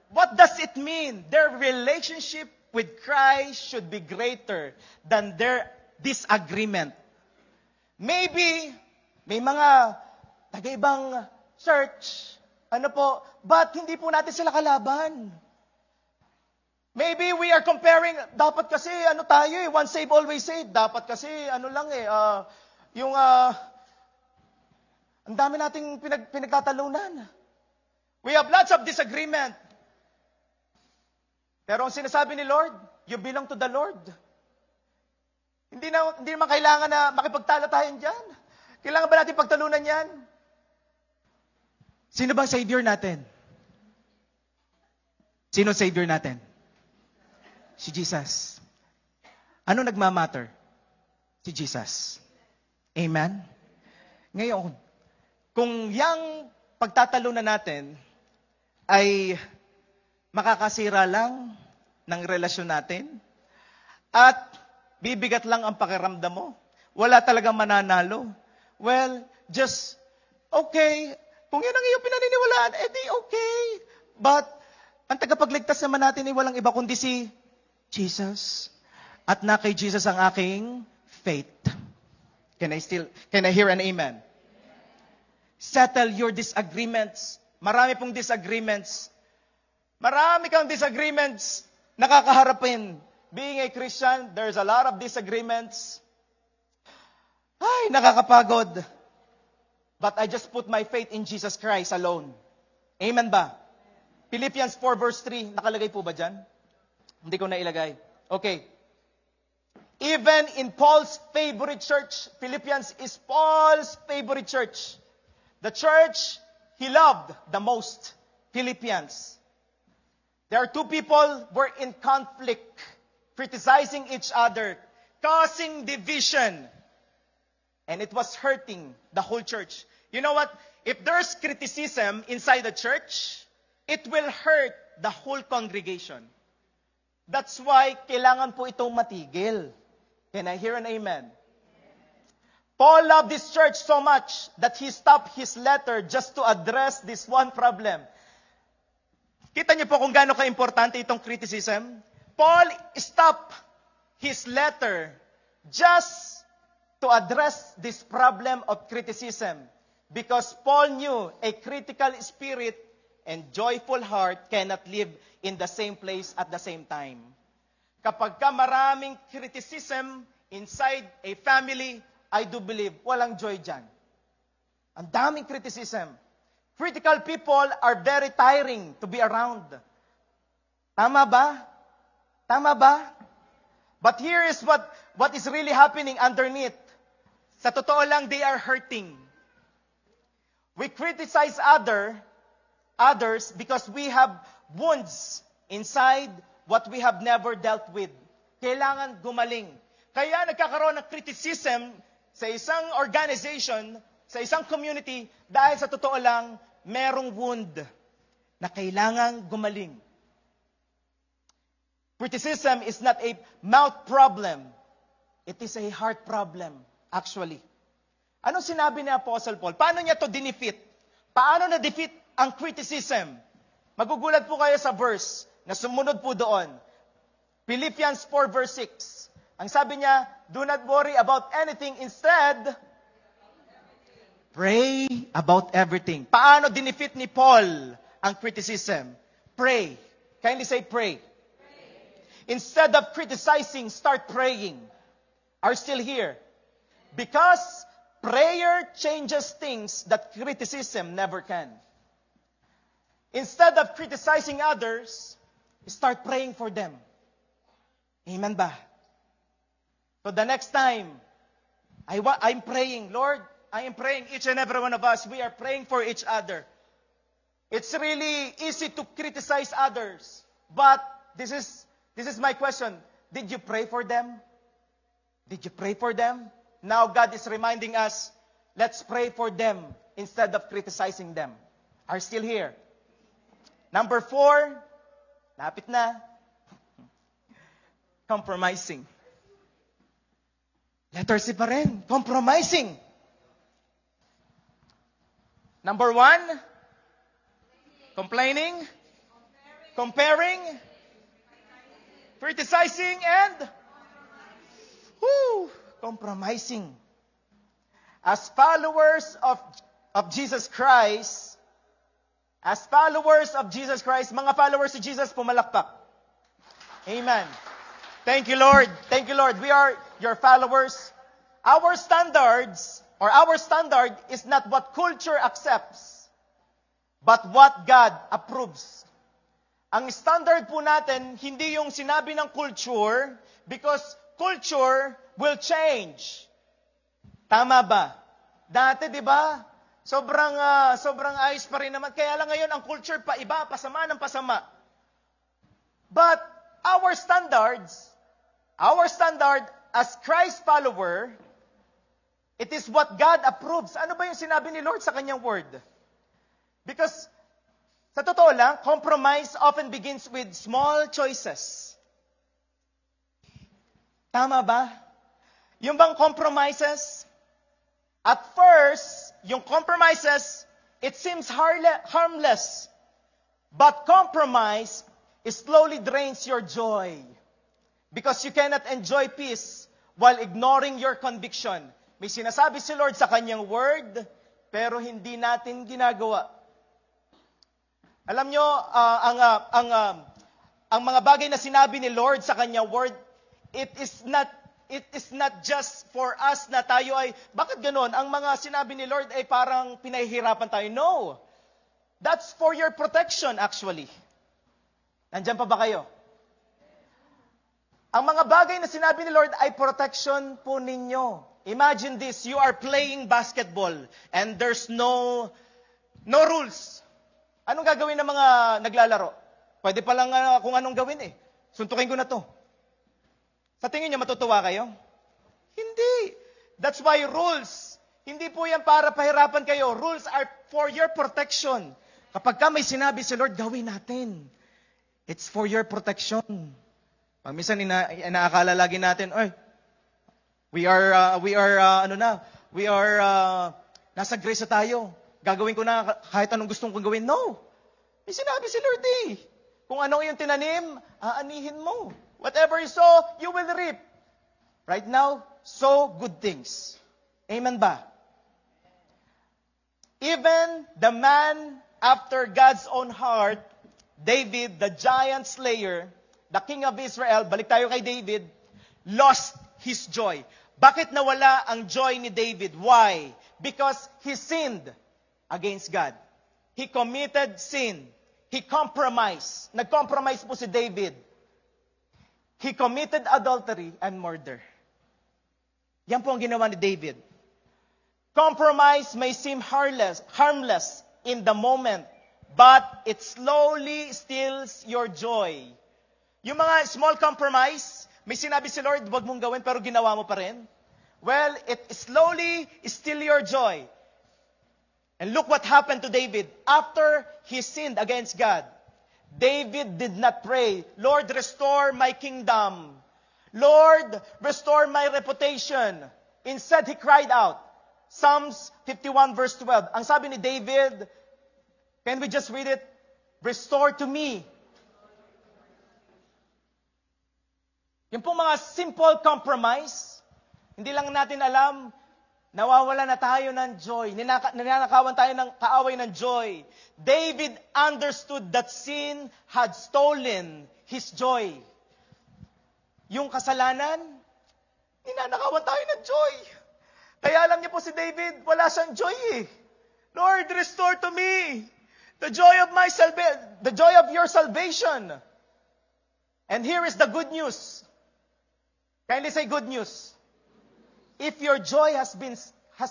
what does it mean? Their relationship with Christ should be greater than their disagreement. Maybe, may mga taga-ibang church, but hindi po natin sila kalaban. Maybe we are comparing, dapat kasi tayo once saved, always saved. Dapat kasi ang dami nating pinagtatalunan. We have lots of disagreement. Pero ang sinasabi ni Lord, you belong to the Lord. Hindi naman kailangan na makipagtalo tayo dyan. Kailangan ba natin pagtalunan yan? Sino bang Savior natin? Sino Savior natin? Si Jesus. Ano nagmamatter? Si Jesus. Amen? Ngayon, kung yang pagtatalunan natin ay makakasira lang ng relasyon natin at bibigat lang ang pakiramdam mo, wala talagang mananalo, well, just, okay, kung yan ang iyong pinaniniwalaan, edi okay. But, ang tagapagligtas naman natin ay walang iba kundi si Jesus. At na kay Jesus ang aking faith. Can I hear an amen? Settle your disagreements. Marami pong disagreements. Marami kang disagreements nakakaharapin. Being a Christian, there's a lot of disagreements. Ay, nakakapagod. But I just put my faith in Jesus Christ alone. Amen ba? Philippians 4 verse 3, nakalagay po ba dyan? Hindi ko na ilagay. Okay. Even in Paul's favorite church, Philippians is Paul's favorite church. The church he loved the most, Philippians. There are two people were in conflict, criticizing each other, causing division. And it was hurting the whole church. You know what? If there's criticism inside the church, it will hurt the whole congregation. That's why kailangan po itong matigil. Can I hear an amen? Paul loved this church so much that he stopped his letter just to address this one problem. Kita niyo po kung gaano ka-importante itong criticism? Paul stopped his letter just to address this problem of criticism. Because Paul knew a critical spirit and joyful heart cannot live in the same place at the same time. Kapag ka maraming criticism inside a family, I do believe, walang joy dyan. Ang daming criticism. Critical people are very tiring to be around. Tama ba? Tama ba? But here is what is really happening underneath. Sa totoo lang, they are hurting. We criticize others because we have wounds inside what we have never dealt with. Kailangan gumaling. Kaya nagkakaroon ng criticism sa isang organization, sa isang community, dahil sa totoo lang, merong wound na kailangang gumaling. Criticism is not a mouth problem. It is a heart problem, actually. Anong sinabi ni Apostle Paul? Paano niya to dinefeat? Paano na-defeat ang criticism? Magugulat po kayo sa verse na sumunod po doon. Philippians 4 verse 6. Ang sabi niya, do not worry about anything. Instead, pray about everything. Paano dinefeat ni Paul ang criticism? Pray. Kindly say pray. Instead of criticizing, start praying. Are still here. Because prayer changes things that criticism never can. Instead of criticizing others, start praying for them. Amen ba? So the next time, I'm praying, Lord, I am praying, each and every one of us, we are praying for each other. It's really easy to criticize others. But this is my question. Did you pray for them? Did you pray for them? Now God is reminding us, let's pray for them instead of criticizing them. Are still here? Number 4, lapit na. Compromising. Letter C pa rin. Compromising. Number 1, complaining, comparing, criticizing, and compromising. As followers of Jesus Christ, mga followers of Jesus, pumalakpak. Amen. Thank you, Lord. Thank you, Lord. We are your followers. Our standard is not what culture accepts, but what God approves. Ang standard po natin, hindi yung sinabi ng culture, because culture will change. Tama ba? Dati, di ba? Sobrang ayos pa rin naman. Kaya lang ngayon, ang culture pa iba, pasama ng pasama. But our standard as Christ follower, it is what God approves. Ano ba yung sinabi ni Lord sa kanyang word? Because, sa totoo lang, compromise often begins with small choices. Tama ba? Yung bang compromises? At first, yung compromises, it seems harmless. But compromise, it slowly drains your joy. Because you cannot enjoy peace while ignoring your conviction. May sinasabi si Lord sa kanyang word, pero hindi natin ginagawa. Alam nyo, ang mga bagay na sinabi ni Lord sa kanyang word, it is not just for us na tayo ay, bakit ganon? Ang mga sinabi ni Lord ay parang pinahihirapan tayo. No. That's for your protection actually. Nandyan pa ba kayo? Ang mga bagay na sinabi ni Lord ay protection po ninyo. Imagine this, you are playing basketball and there's no rules. Anong gagawin ng mga naglalaro? Pwede pa lang kung anong gawin eh. Suntukin ko na to. Sa tingin niyo matutuwa kayo? Hindi. That's why rules. Hindi po yan para pahirapan kayo. Rules are for your protection. Kapag ka may sinabi si Lord, gawin natin. It's for your protection. Pag minsan inaakala lagi natin, we are nasa grace na tayo. Gagawin ko na kahit anong gustong kong gawin. No. May sinabi si Lord eh. Kung anong iyong tinanim, aanihin mo. Whatever you sow, you will reap. Right now, sow good things. Amen ba? Even the man after God's own heart, David, the giant slayer, the king of Israel, balik tayo kay David, lost his joy. Bakit nawala ang joy ni David? Why? Because he sinned against God. He committed sin. He compromised. Nag-compromise po si David. He committed adultery and murder. Yan po ang ginawa ni David. Compromise may seem harmless in the moment, but it slowly steals your joy. Yung mga small compromise, may sinabi si Lord, wag mong gawin, pero ginawa mo pa rin. Well, it slowly steals your joy. And look what happened to David. After he sinned against God, David did not pray, Lord, restore my kingdom. Lord, restore my reputation. Instead, he cried out. Psalms 51 verse 12. Ang sabi ni David, can we just read it? Restore to me. Yung pong mga simple compromise, hindi lang natin alam, nawawala na tayo ng joy. Ninanakawan tayo ng kaaway ng joy. David understood that sin had stolen his joy. Yung kasalanan, ninanakawan tayo ng joy. Kaya alam niyo po si David, wala siyang joy eh. Lord, restore to me the joy of the joy of your salvation. And here is the good news. Kindly say good news. If your joy has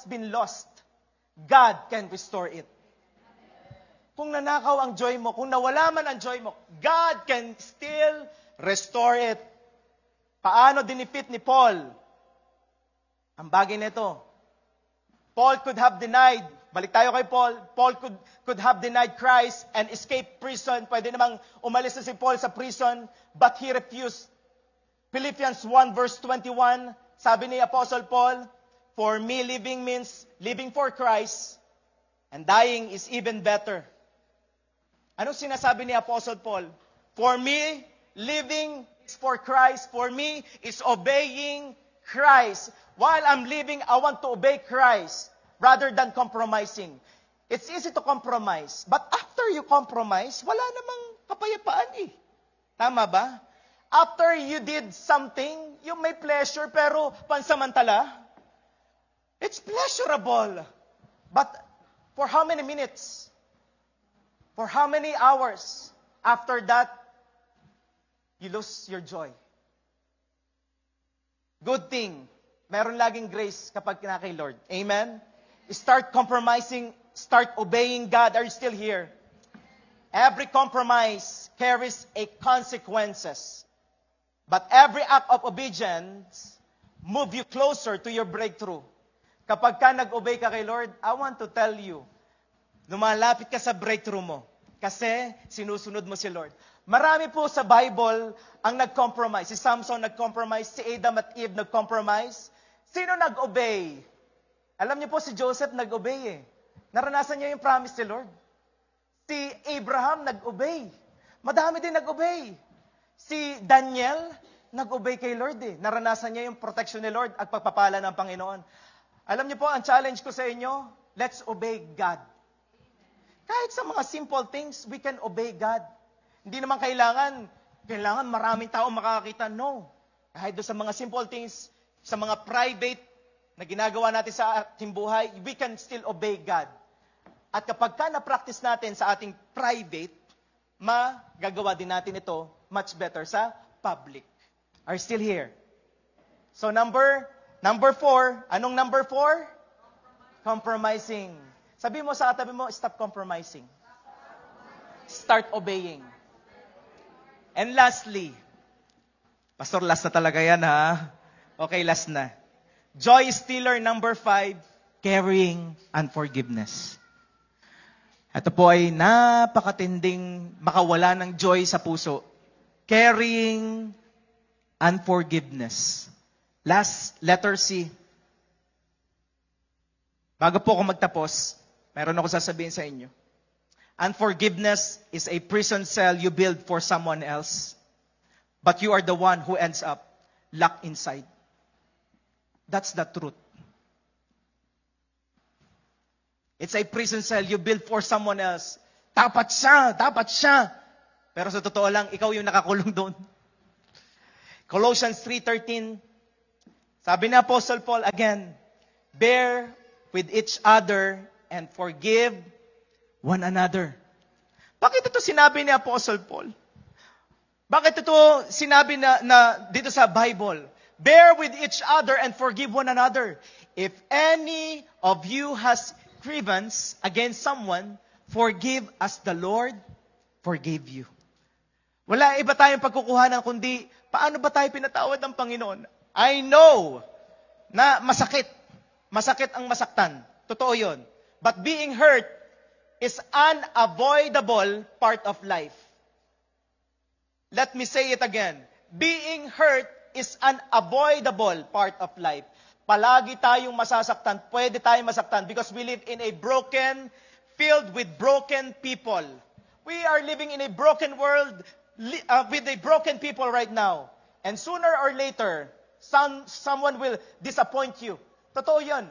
been lost, God can restore it. kung nanakaw ang joy mo, kung nawala man ang joy mo, God can still restore it. Paano dinipit ni Paul? Ang bagay nito, Paul could have denied, balik tayo kay Paul, Paul could have denied Christ and escaped prison. Pwede namang umalis na si Paul sa prison, but he refused. Philippians 1 verse 21, sabi ni Apostle Paul, for me living means living for Christ, and dying is even better. Anong sinasabi ni Apostle Paul? For me, living is for Christ. For me, is obeying Christ. While I'm living, I want to obey Christ rather than compromising. It's easy to compromise. But after you compromise, wala namang kapayapaan eh. Tama ba? After you did something, you may pleasure pero pansamantala, it's pleasurable. But for how many minutes? For how many hours? After that, you lose your joy. Good thing, meron laging grace kapag kay Lord. Amen? Start compromising, start obeying God. Are you still here? Every compromise carries a consequences. But every act of obedience move you closer to your breakthrough. Kapag ka nag-obey ka kay Lord, I want to tell you, lumalapit ka sa breakthrough mo. Kasi sinusunod mo si Lord. Marami po sa Bible ang nag-compromise. Si Samson nag-compromise, si Adam at Eve nag-compromise. Sino nag-obey? Alam niyo po si Joseph nag-obey eh. Naranasan niya yung promise ni Lord. Si Abraham nag-obey. Madami din nag-obey. Si Daniel nag-obey kay Lord eh. Naranasan niya yung protection ni Lord at pagpapala ng Panginoon. Alam niyo po, ang challenge ko sa inyo, let's obey God. Kahit sa mga simple things, we can obey God. Hindi naman kailangan maraming tao makakakita. No. Kahit doon sa mga simple things, sa mga private na ginagawa natin sa ating buhay, we can still obey God. At kapag ka na-practice natin sa ating private, magagawa din natin ito much better sa public. Are you still here? So number 4, anong number 4? Compromising. Sabi mo sa katabi mo, stop compromising. Start obeying. And lastly, Pastor, last na talaga yan ha. Okay, last na. Joy stealer number 5, carrying unforgiveness. Ito po ay napakatinding makawala ng joy sa puso. Carrying unforgiveness. Last, letter C. Bago po ako magtapos, meron ako sasabihin sa inyo. Unforgiveness is a prison cell you build for someone else, but you are the one who ends up locked inside. That's the truth. It's a prison cell you build for someone else. Dapat siya. Pero sa totoo lang, ikaw yung nakakulong doon. Colossians 3:13, sabi ni Apostle Paul again, bear with each other and forgive one another. Bakit ito sinabi ni Apostle Paul? Bakit ito sinabi na dito sa Bible? Bear with each other and forgive one another. If any of you has grievance against someone, forgive as the Lord forgave you. Wala iba tayong pagkukuhanan kundi paano ba tayo pinatawad ng Panginoon? I know na masakit. Masakit ang masaktan. Totoo yun. But being hurt is unavoidable part of life. Let me say it again. Being hurt is unavoidable part of life. Palagi tayong masasaktan. Pwede tayong masaktan because we live in a broken, filled with broken people. We are living in a broken world with a broken people right now. And sooner or later, someone will disappoint you. Totoo yun.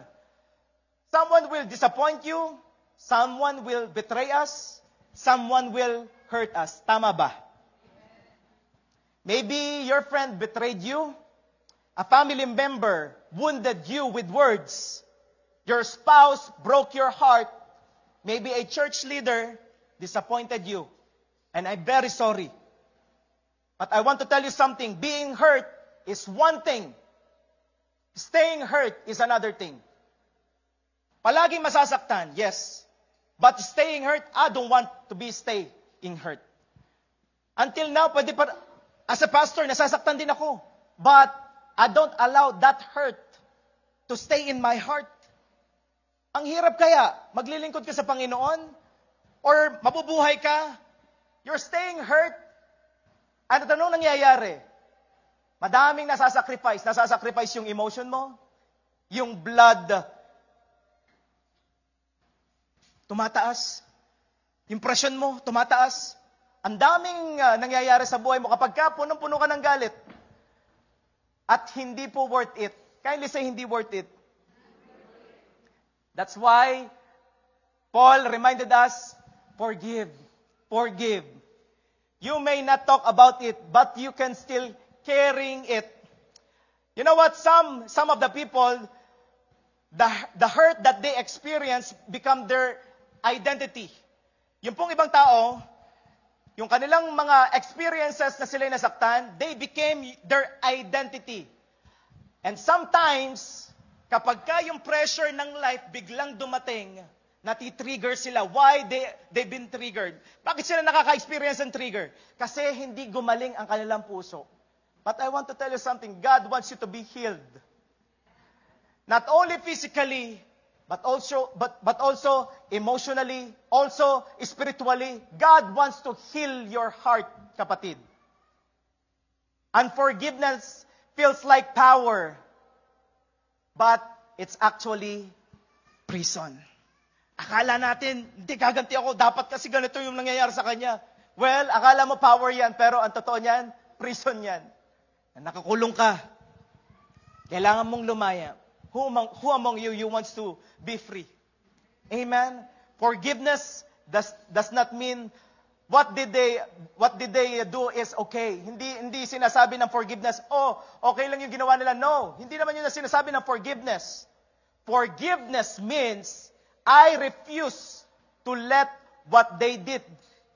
Someone will disappoint you. Someone will betray us. Someone will hurt us. Tama ba? Maybe your friend betrayed you. A family member wounded you with words. Your spouse broke your heart. Maybe a church leader disappointed you. And I'm very sorry. But I want to tell you something. Being hurt is one thing. Staying hurt is another thing. Palaging masasaktan, yes. But staying hurt, I don't want to be staying hurt. Until now, pwede pa, as a pastor, nasasaktan din ako. But I don't allow that hurt to stay in my heart. Ang hirap kaya, maglilingkod ka sa Panginoon, or mabubuhay ka, you're staying hurt. Ano tanong nangyayari? Madaming nasasacrifice. Nasasacrifice yung emotion mo, yung blood tumataas, yung presyon mo tumataas. Ang daming nangyayari sa buhay mo kapag ka punong-puno ka ng galit at hindi po worth it. Kindly say hindi worth it. That's why Paul reminded us, forgive. Forgive. You may not talk about it, but you can still carrying it. You know what? Some of the people, the hurt that they experience become their identity. Yung pong ibang tao, yung kanilang mga experiences na sila'y nasaktan, they became their identity. And sometimes, kapag ka yung pressure ng life biglang dumating, nati-trigger sila. Why they've been triggered? Bakit sila nakaka-experience ng trigger? Kasi hindi gumaling ang kanilang puso. But I want to tell you something. God wants you to be healed. Not only physically, but also emotionally, also spiritually. God wants to heal your heart, kapatid. Unforgiveness feels like power, but it's actually prison. Akala natin, hindi gaganti ako, dapat kasi ganito yung nangyayari sa kanya. Well, akala mo power yan, pero ang totoo niyan, prison yan. Nakakulong ka. Kailangan mong lumaya. Who among you wants to be free? Amen? Forgiveness does not mean what did they do is okay. Hindi sinasabi ng forgiveness, okay lang yung ginawa nila. No, hindi naman yun na sinasabi ng forgiveness. Forgiveness means I refuse to let what they did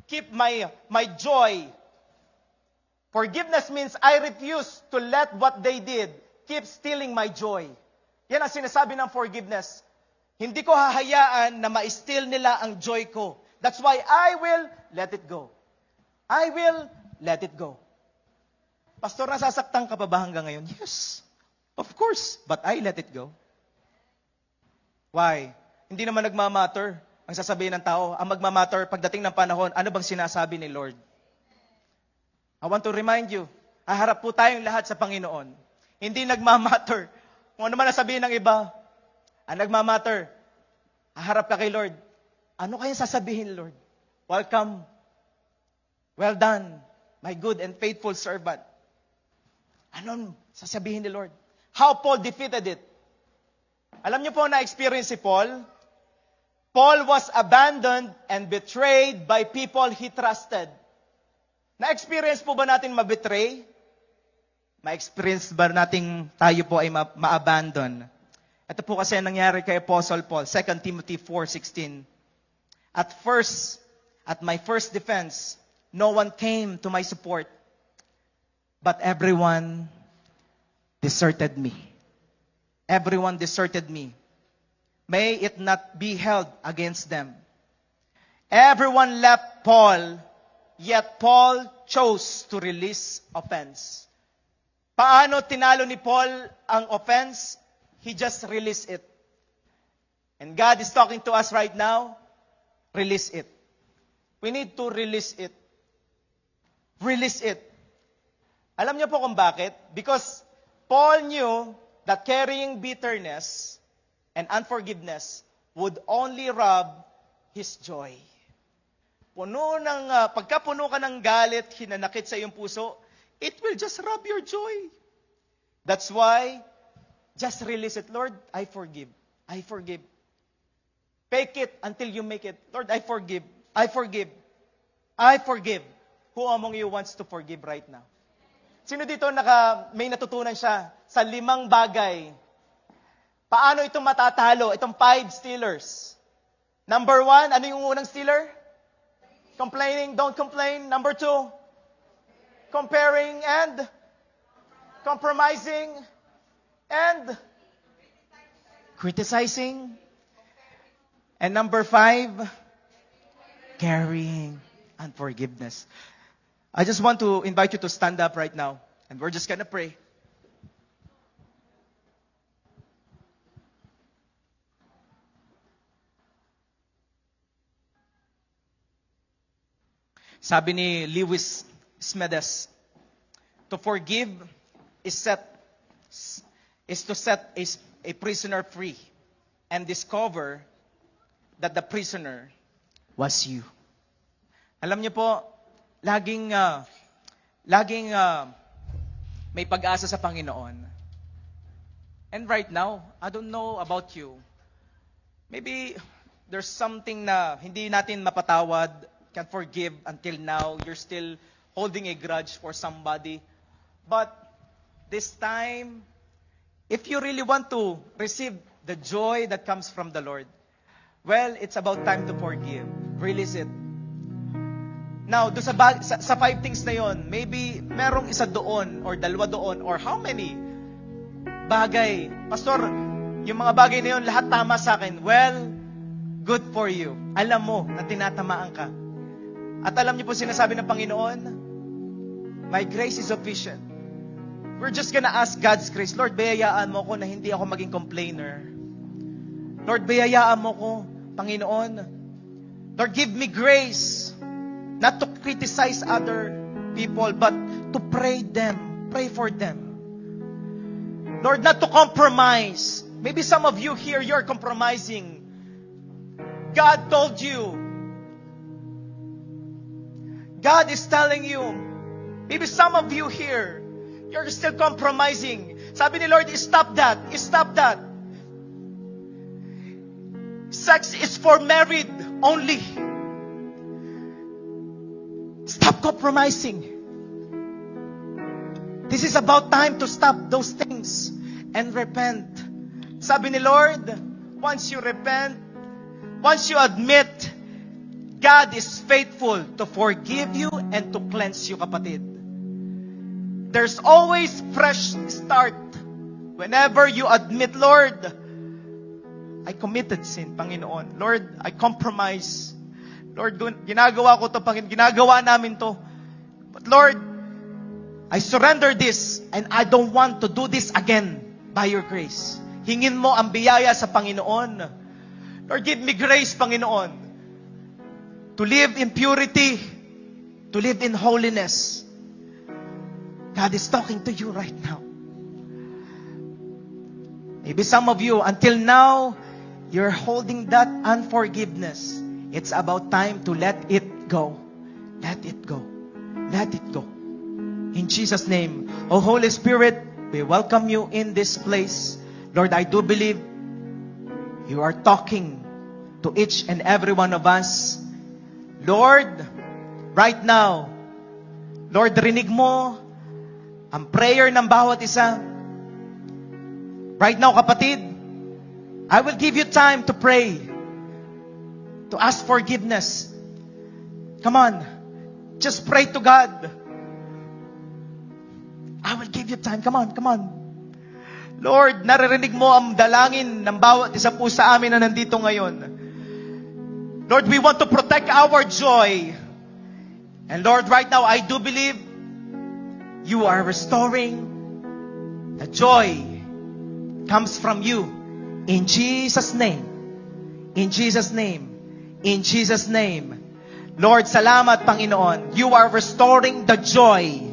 keep my joy. Forgiveness means I refuse to let what they did keep stealing my joy. Yan ang sinasabi ng forgiveness. Hindi ko hahayaan na ma-steal nila ang joy ko. That's why I will let it go. I will let it go. Pastor, nasasaktan ka pa ba hanggang ngayon? Yes, of course. But I let it go. Why? Hindi naman nagmamatter ang sasabihin ng tao. Ang magmamatter pagdating ng panahon, ano bang sinasabi ni Lord? I want to remind you, haharap po tayong lahat sa Panginoon. Hindi nagmamatter kung ano man nasabihin ng iba. Ang nagmamatter, haharap ka kay Lord. Ano kaya sasabihin, Lord? Welcome. Well done, my good and faithful servant. Ano sasabihin ni Lord? How Paul defeated it. Alam niyo po na-experience si Paul? Paul was abandoned and betrayed by people he trusted. Na-experience po ba natin mabetray? Ma-experience ba natin tayo po ay ma-abandon? Ito po kasi nangyari kay Apostle Paul, 2 Timothy 4:16. At my first defense, no one came to my support, but everyone deserted me. Everyone deserted me. May it not be held against them. Everyone left Paul, yet Paul chose to release offense. Paano tinalo ni Paul ang offense? He just released it. And God is talking to us right now, release it. We need to release it. Release it. Alam niyo po kung bakit? Because Paul knew that carrying bitterness and unforgiveness would only rob his joy. Pagkapuno ka ng galit, hinanakit sa iyong puso, it will just rob your joy. That's why, just release it. Lord, I forgive. I forgive. Fake it until you make it. Lord, I forgive. I forgive. I forgive. Who among you wants to forgive right now? Sino dito may natutunan siya sa 5 bagay? Paano ito matatalo? Itong 5 stealers. Number 1, ano yung unang stealer? Complaining, don't complain. Number 2, comparing and compromising and criticizing. And number 5, carrying unforgiveness. I just want to invite you to stand up right now, and we're just going to pray. Sabi ni Lewis Smedes, to forgive is to set a prisoner free and discover that the prisoner was you. Alam niyo po, laging may pag-asa sa Panginoon. And right now, I don't know about you. Maybe there's something na hindi natin mapatawad, can't forgive until now. You're still holding a grudge for somebody. But this time, if you really want to receive the joy that comes from the Lord, well, it's about time to forgive. Release it. Now, do sa 5 things na yon, maybe merong isa doon, or dalawa doon, or how many bagay. Pastor, yung mga bagay na yon, lahat tama sa akin. Well, good for you. Alam mo na tinatamaan ka. At alam niyo po sinasabi ng Panginoon, my grace is sufficient. We're just gonna ask God's grace. Lord, bayayaan mo ko na hindi ako maging complainer. Lord, bayayaan mo ko, Panginoon. Lord, give me grace not to criticize other people, but to pray for them. Lord, not to compromise. Maybe some of you here, you're compromising. God told you. God is telling you. Maybe some of you here, you're still compromising. Sabi ni Lord, stop that. Stop that. Sex is for married only. Stop compromising. This is about time to stop those things and repent. Sabi ni Lord, once you repent, once you admit, God is faithful to forgive you and to cleanse you, kapatid. There's always fresh start. Whenever you admit, Lord, I committed sin, Panginoon. Lord, I compromise. Lord, ginagawa ko to, Panginoon. Ginagawa namin to. But Lord, I surrender this and I don't want to do this again by your grace. Hingin mo ang biyaya sa Panginoon. Lord, give me grace, Panginoon, to live in purity, to live in holiness. God is talking to you right now. Maybe some of you, until now, you're holding that unforgiveness. It's about time to let it go. Let it go. Let it go. In Jesus' name. Oh, Holy Spirit, we welcome you in this place. Lord, I do believe you are talking to each and every one of us. Lord, right now, Lord, rinig mo ang prayer ng bawat isa. Right now, kapatid, I will give you time to pray, to ask forgiveness. Come on, just pray to God. I will give you time. Come on, come on. Lord, naririnig mo ang dalangin ng bawat isa po sa amin na nandito ngayon. Lord, we want to protect our joy. And Lord, right now, I do believe you are restoring the joy comes from you. In Jesus' name. In Jesus' name. In Jesus' name. Lord, salamat, Panginoon. You are restoring the joy.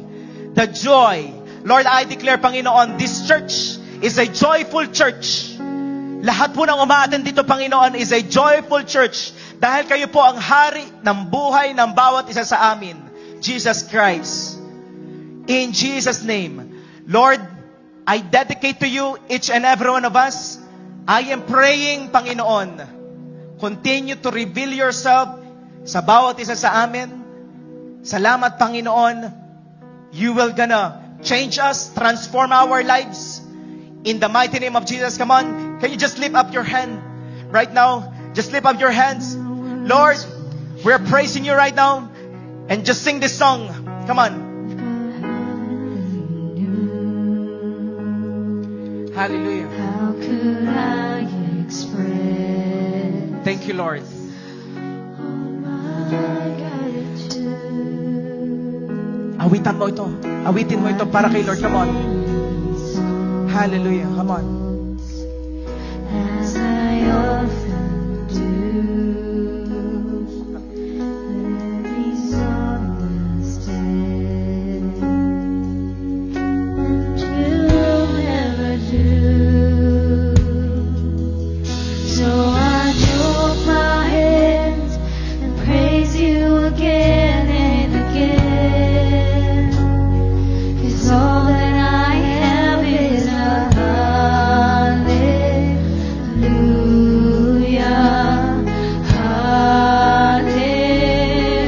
The joy. Lord, I declare, Panginoon, this church is a joyful church. Lahat po ng umaattend dito, Panginoon, is a joyful church. Dahil kayo po ang hari ng buhay ng bawat isa sa amin. Jesus Christ. In Jesus' name. Lord, I dedicate to you each and every one of us. I am praying, Panginoon, continue to reveal yourself sa bawat isa sa amin. Salamat, Panginoon. You will gonna change us, transform our lives. In the mighty name of Jesus. Come on. Can you just lift up your hand right now? Just lift up your hands. Lord, we're praising you right now. And just sing this song. Come on. Hallelujah. How could I express Thank you, Lord. all my Awitan mo ito. Awitin mo ito para kay Lord. Come on. Hallelujah. Come on. As I often do, living songs dead, and you'll never do. So I join my hands and praise you again and again, 'cause all that I have is a hallelujah,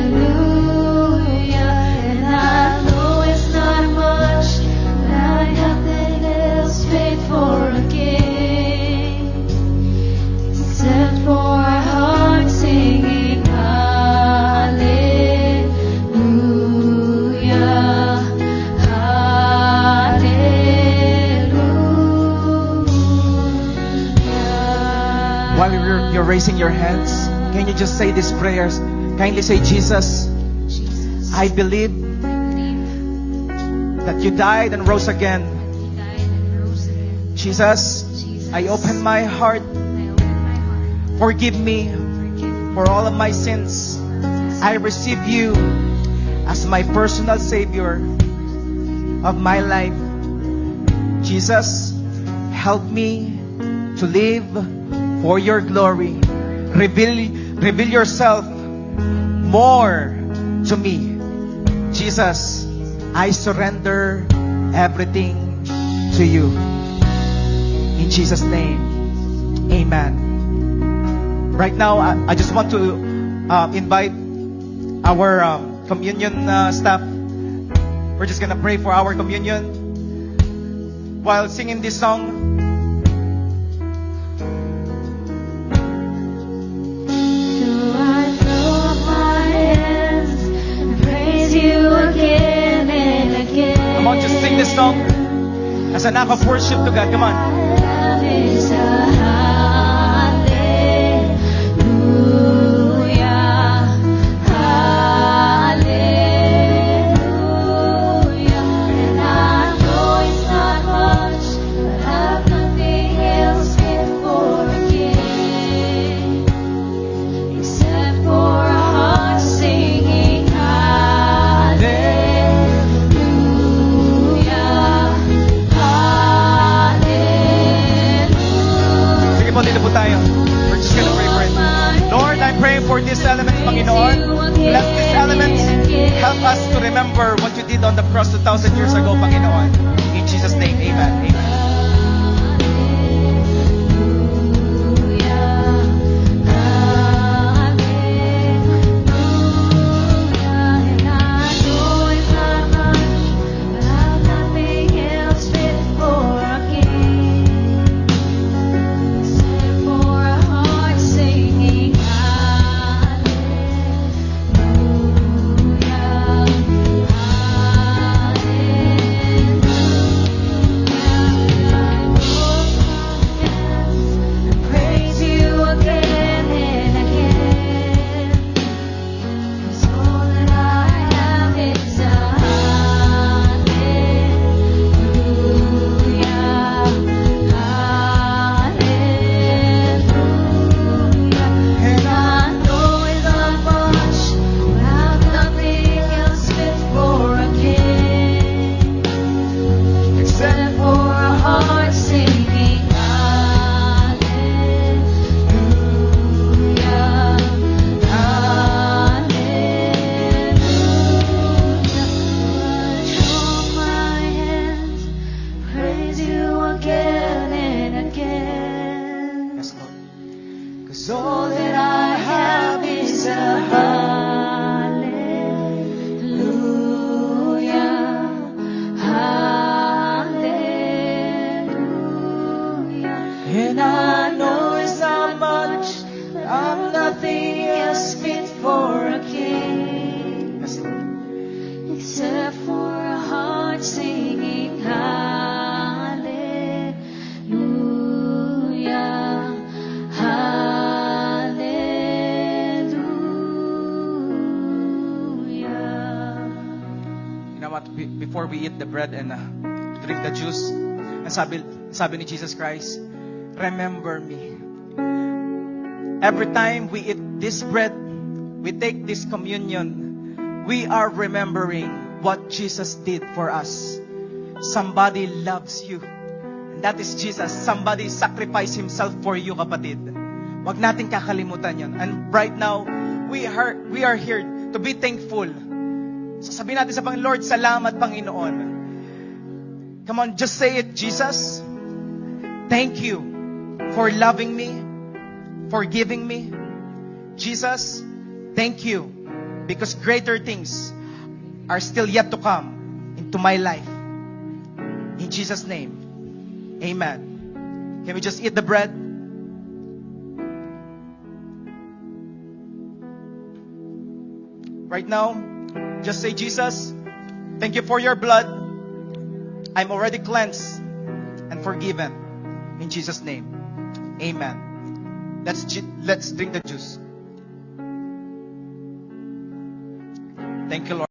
hallelujah. And I know it's not much, but I have nothing else fit for a king, except for a heart singing hallelujah, hallelujah. While you're raising your hands, can you just say these prayers? Kindly say, Jesus, Jesus, I believe believe that you died and rose again. you died and rose again. Jesus, Jesus, I open my heart. I open my heart. Forgive me Forgive me for all of my sins. I receive you as my personal Savior of my life. Jesus, help me to live for your glory. Reveal yourself more to me. Jesus, I surrender everything to you. In Jesus' name, amen. Right now, I just want to invite our communion staff. We're just gonna pray for our communion while singing this song. So I throw up my hands and praise you again and again. Come on, just sing this song as an act of worship to God. Come on. Love is a hallelujah, hallelujah. And I know it's not much, but I've nothing else fit for a king, except for a heart singing hallelujah, hallelujah. Sige po, dito po tayo. We're just gonna pray for it. Lord, I'm praying for these elements, Panginoon. Bless these elements. Help us to remember what you did on the cross 2,000 years ago, Panginoon. In Jesus' name, amen. Amen. Hallelujah. salamat before we eat the bread and drink the juice. And sabi ni Jesus Christ, remember me. Every time we eat this bread, we take this communion, we are remembering what Jesus did for us. Somebody loves you. And that is Jesus. Somebody sacrificed Himself for you, kapatid. Wag natin kakalimutan yun. And right now, we are here to be thankful. Sasabihin natin sa Panginoon, Lord, salamat, Panginoon. Come on, just say it, Jesus. Thank you for loving me, for giving me. Jesus, thank you because greater things are still yet to come into my life. In Jesus' name, amen. Can we just eat the bread? Right now, just say, Jesus, thank you for your blood. I'm already cleansed and forgiven. In Jesus' name, amen. Let's drink the juice. Thank you, Lord.